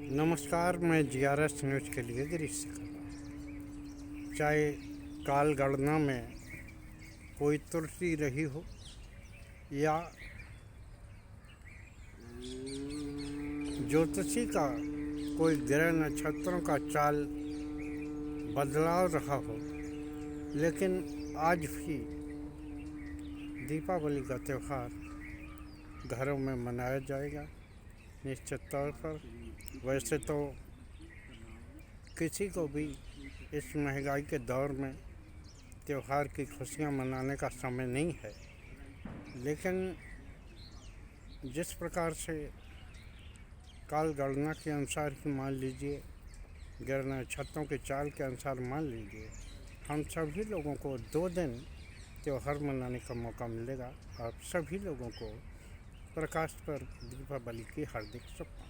नमस्कार, मैं GRS news के लिए गिरीश से कर रहा हूँ। चाहे काल गणना में कोई त्रुटि रही हो या ज्योतिषी का कोई ग्रह नक्षत्रों का चाल बदलाव रहा हो, लेकिन आज भी दीपावली का त्यौहार घरों में मनाया जाएगा। निश्चित तौर पर वैसे तो किसी को भी इस महंगाई के दौर में त्यौहार की खुशियां मनाने का समय नहीं है, लेकिन जिस प्रकार से काल गणना के अनुसार ही मान लीजिए, ग्रह नक्षत्रों के चाल के अनुसार मान लीजिए, हम सभी लोगों को 2 दिन त्यौहार मनाने का मौका मिलेगा। आप सभी लोगों को प्रकाश पर्व दीपावली की हार्दिक शुभकामनाएं।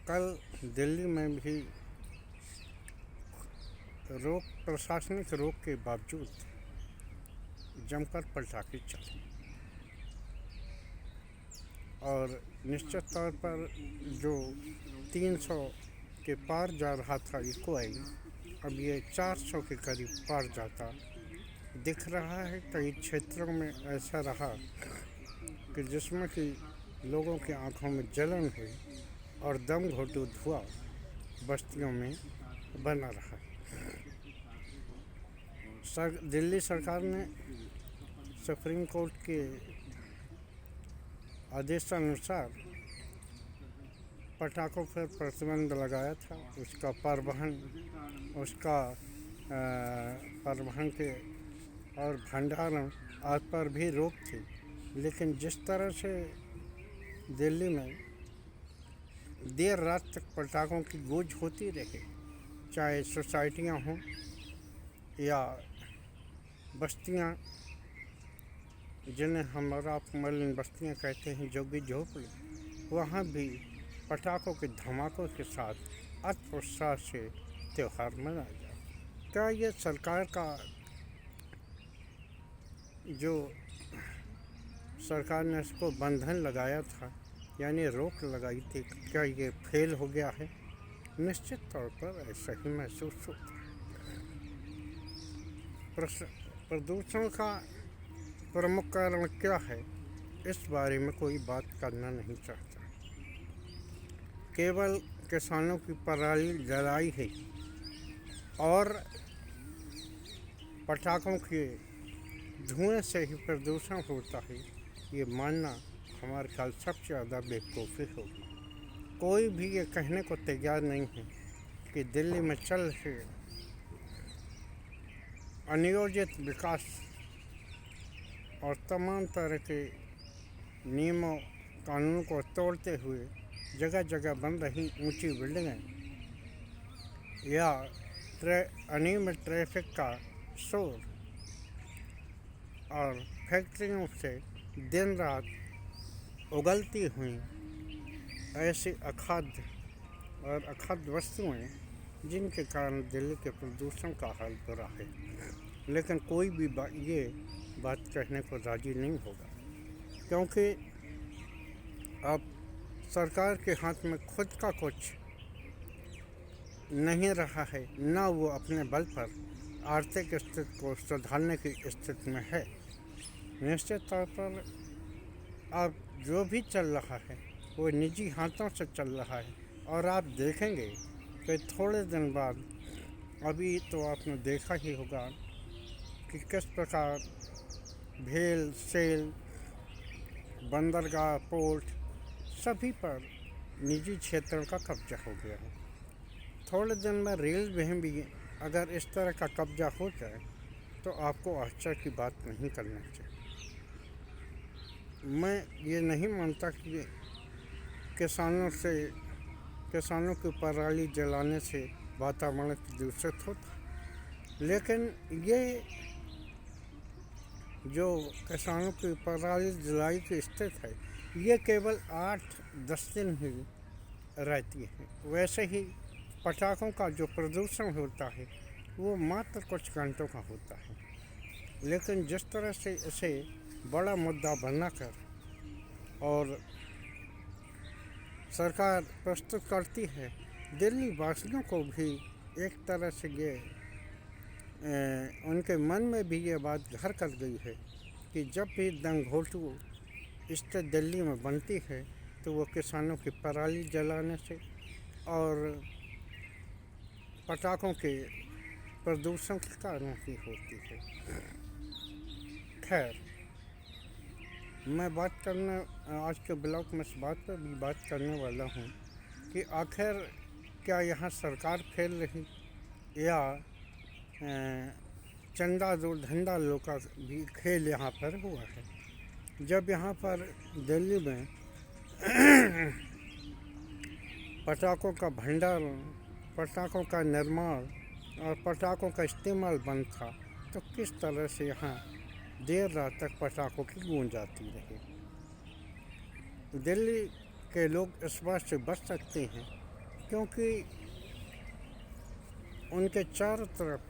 कल दिल्ली में भी प्रशासनिक रोक के बावजूद जमकर पटाखे चले और निश्चित तौर पर जो 300 के पार जा रहा था इको आई, अब ये 400 के करीब पार जाता दिख रहा है। कई क्षेत्रों में ऐसा रहा कि जिसमें कि लोगों की आंखों में जलन हुई और दम घोटू धुआं बस्तियों में बना रहा। दिल्ली सरकार ने सुप्रीम कोर्ट के आदेशानुसार पटाखों पर प्रतिबंध लगाया था। उसका परिवहन के और भंडारण आदि पर भी रोक थी, लेकिन जिस तरह से दिल्ली में देर रात तक पटाखों की गूंज होती रही, चाहे सोसाइटियां हों या बस्तियां, जिन्हें हमारा मलिन बस्तियां कहते हैं, झुग्गी झोपड़ी, वहाँ भी पटाखों के धमाकों के साथ अति उत्साह से त्यौहार मनाया जाए। क्या ये सरकार का जो सरकार ने इसको बंधन लगाया था, यानी रोक लगाई थी, क्या ये फेल हो गया है? निश्चित तौर पर ऐसा ही महसूस होता है। प्रदूषण का प्रमुख कारण क्या है, इस बारे में कोई बात करना नहीं चाहता। केवल किसानों की पराली जलाई है और पटाखों के धुएं से ही प्रदूषण होता है, ये मानना हमारे ख्याल सबसे ज़्यादा बेवकूफ़ी होगी। कोई भी ये कहने को तैयार नहीं है कि दिल्ली में चल रहे अनियोजित विकास और तमाम तरह के नियमों कानूनों को तोड़ते हुए जगह जगह बन रही ऊंची बिल्डिंगें या अनियमित ट्रैफिक का शोर और फैक्ट्रियों से दिन रात उगलती हुई ऐसी अखाद्य वस्तुएं, जिनके कारण दिल्ली के प्रदूषण का हाल बुरा है, लेकिन कोई भी ये बात कहने को राजी नहीं होगा, क्योंकि अब सरकार के हाथ में खुद का कुछ नहीं रहा है, ना वो अपने बल पर आर्थिक स्थिति को सुधारने की स्थिति में है। निश्चित तौर पर अब जो भी चल रहा है वो निजी हाथों से चल रहा है, और आप देखेंगे कि थोड़े दिन बाद, अभी तो आपने देखा ही होगा कि किस प्रकार भेल, सेल, बंदरगाह, पोर्ट सभी पर निजी क्षेत्रों का कब्जा हो गया है। थोड़े दिन में रेलवे में भी अगर इस तरह का कब्जा हो जाए तो आपको आश्चर्य की बात नहीं करना चाहिए। मैं ये नहीं मानता कि किसानों की पराली जलाने से वातावरण दूषित होता, लेकिन ये जो किसानों की पराली जलाई की स्थिति है, ये केवल 8-10 दिन ही रहती है। वैसे ही पटाखों का जो प्रदूषण होता है वो मात्र कुछ घंटों का होता है, लेकिन जिस तरह से इसे बड़ा मुद्दा बनाकर और सरकार प्रस्तुत करती है, दिल्ली वासियों को भी एक तरह से ये उनके मन में भी ये बात घर कर गई है कि जब भी दंगोटू स्थिति दिल्ली में बनती है तो वो किसानों की पराली जलाने से और पटाखों के प्रदूषण के कारण ही होती है। खैर, मैं बात करने आज के ब्लॉग में इस बात पर भी बात करने वाला हूँ कि आखिर क्या यहाँ सरकार फेल रही या चंदा दो धंधा लो का भी खेल यहाँ पर हुआ है। जब यहाँ पर दिल्ली में पटाखों का भंडारण, पटाखों का निर्माण और पटाखों का इस्तेमाल बंद था तो किस तरह से यहाँ देर रात तक पटाखों की गूंज आती रही। दिल्ली के लोग इस बात से बच सकते हैं क्योंकि उनके चारों तरफ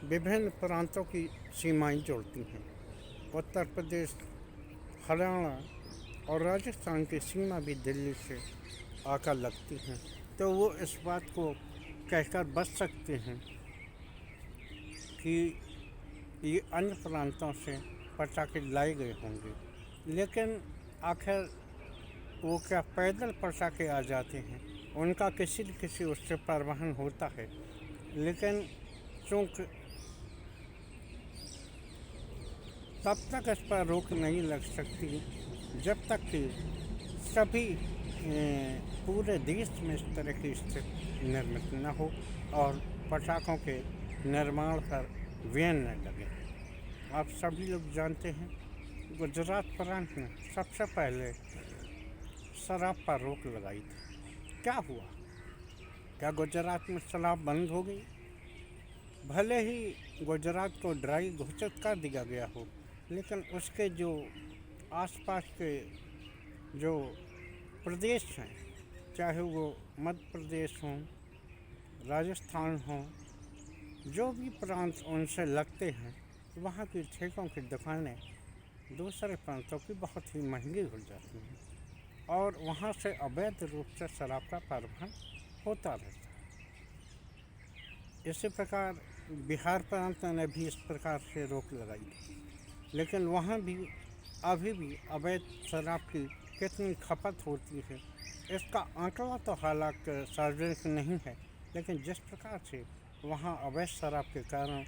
विभिन्न प्रांतों की सीमाएं जुड़ती हैं। उत्तर प्रदेश, हरियाणा और राजस्थान की सीमा भी दिल्ली से आकर लगती हैं, तो वो इस बात को कहकर बच सकते हैं कि ये अन्य प्रांतों से पटाखे लाए गए होंगे। लेकिन आखिर वो क्या पैदल पटाखे आ जाते हैं, उनका किसी न किसी उससे परिवहन होता है। लेकिन चूँकि तब तक इस पर रोक नहीं लग सकती जब तक कि सभी पूरे देश में इस तरह की स्थिति निर्मित न हो और पटाखों के निर्माण पर बैन न लगे। आप सभी लोग जानते हैं गुजरात प्रांत ने सबसे पहले शराब पर रोक लगाई थी। क्या हुआ? क्या गुजरात में शराब बंद हो गई? भले ही गुजरात को ड्राई घोषित कर दिया गया हो, लेकिन उसके जो आसपास के जो प्रदेश हैं, चाहे वो मध्य प्रदेश हों, राजस्थान हों, जो भी प्रांत उनसे लगते हैं, वहाँ की ठेकों की दुकानें दूसरे प्रांतों की बहुत ही महंगी हो जाती हैं और वहाँ से अवैध रूप से शराब का परिवहन होता रहता है। इसी प्रकार बिहार प्रांत ने भी इस प्रकार से रोक लगाई थी, लेकिन वहाँ भी अभी भी अवैध शराब की कितनी खपत होती है इसका आंकड़ा तो हालांकि सार्वजनिक नहीं है, लेकिन जिस प्रकार से वहाँ अवैध शराब के कारण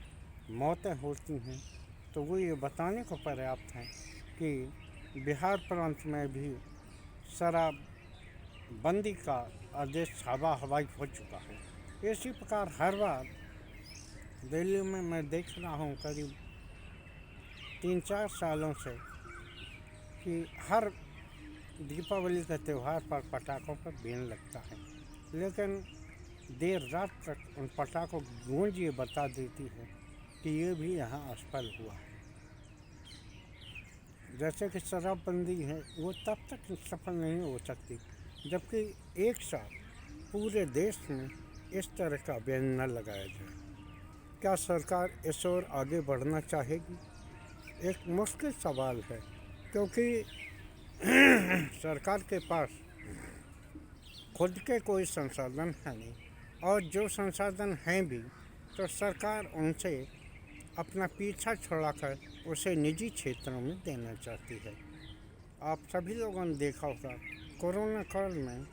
मौतें होती हैं तो वो ये बताने को पर्याप्त है कि बिहार प्रांत में भी शराब बंदी का आदेश हवाई हो चुका है। इसी प्रकार हर बार दिल्ली में मैं देख रहा हूँ करीब 3-4 सालों से कि हर दीपावली के त्यौहार पर पटाखों पर बैन लगता है, लेकिन देर रात तक उन पटाखों की गूंज ये बता देती है कि ये भी यहाँ असफल हुआ है। जैसे कि शराबबंदी है वो तब तक सफल नहीं हो सकती जबकि एक साथ पूरे देश में इस तरह का बैन न लगाया जाए। क्या सरकार इस ओर आगे बढ़ना चाहेगी? एक मुश्किल सवाल है क्योंकि सरकार के पास खुद के कोई संसाधन है नहीं और जो संसाधन हैं भी तो सरकार उनसे अपना पीछा छुड़ाकर उसे निजी क्षेत्रों में देना चाहती है। आप सभी लोगों ने देखा होगा कोरोना काल में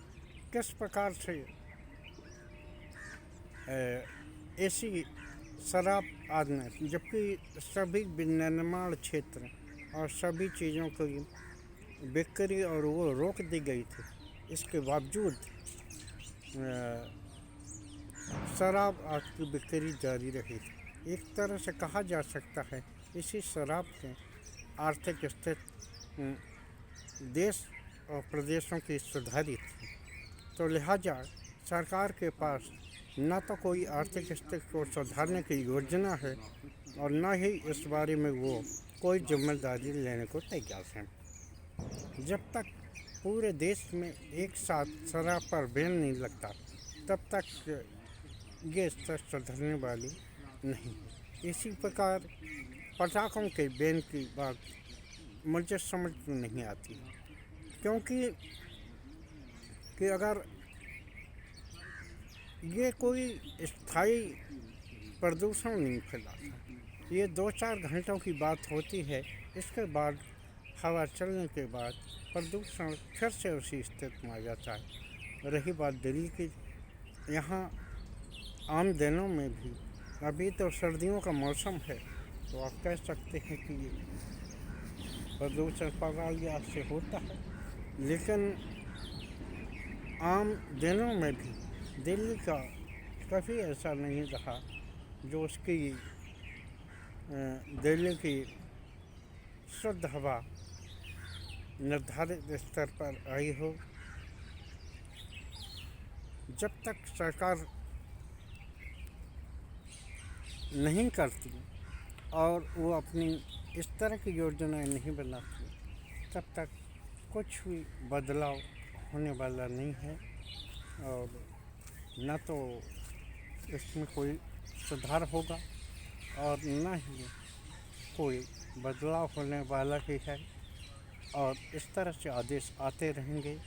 किस प्रकार से ऐसी शराब आदि, जबकि सभी निर्माण क्षेत्र और सभी चीज़ों की बिक्री और वो रोक दी गई थी, इसके बावजूद शराब आदि की बिक्री जारी रही थी। एक तरह से कहा जा सकता है इसी शराब से आर्थिक स्थिति देश और प्रदेशों की सुधारी थी। तो लिहाजा सरकार के पास न तो कोई आर्थिक स्थिति को सुधारने की योजना है और न ही इस बारे में वो कोई जिम्मेदारी लेने को तैयार है। जब तक पूरे देश में एक साथ शराब पर बैन नहीं लगता तब तक ये स्थिति सुधरने वाली नहीं। इसी प्रकार पटाखों के बैन की बात मुझे समझ में नहीं आती क्योंकि कि अगर ये कोई स्थायी प्रदूषण नहीं फैलाता, ये 2-4 घंटों की बात होती है, इसके बाद हवा चलने के बाद प्रदूषण फिर से उसी स्थिति में आ जाता है। रही बात दिल्ली की, यहाँ आम दिनों में भी, अभी तो सर्दियों का मौसम है, तो आप कह सकते हैं कि ये प्रदूषण पर्याय से होता है, लेकिन आम दिनों में भी दिल्ली का कभी ऐसा नहीं रहा जो उसकी दिल्ली की शुद्ध हवा निर्धारित स्तर पर आई हो। जब तक सरकार नहीं करती और वो अपनी इस तरह की योजनाएं नहीं बनाती, तब तक कुछ भी बदलाव होने वाला नहीं है और न तो इसमें कोई सुधार होगा और न ही कोई बदलाव होने वाला ही है। और इस तरह से आदेश आते रहेंगे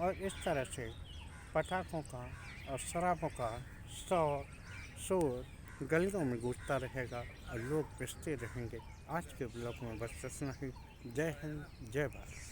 और इस तरह से पटाखों का और शराबों का शोर गलियों में गूंजता रहेगा और लोग पिसते रहेंगे। आज के ब्लॉग में बस इतना ही। जय हिंद, जय भारत।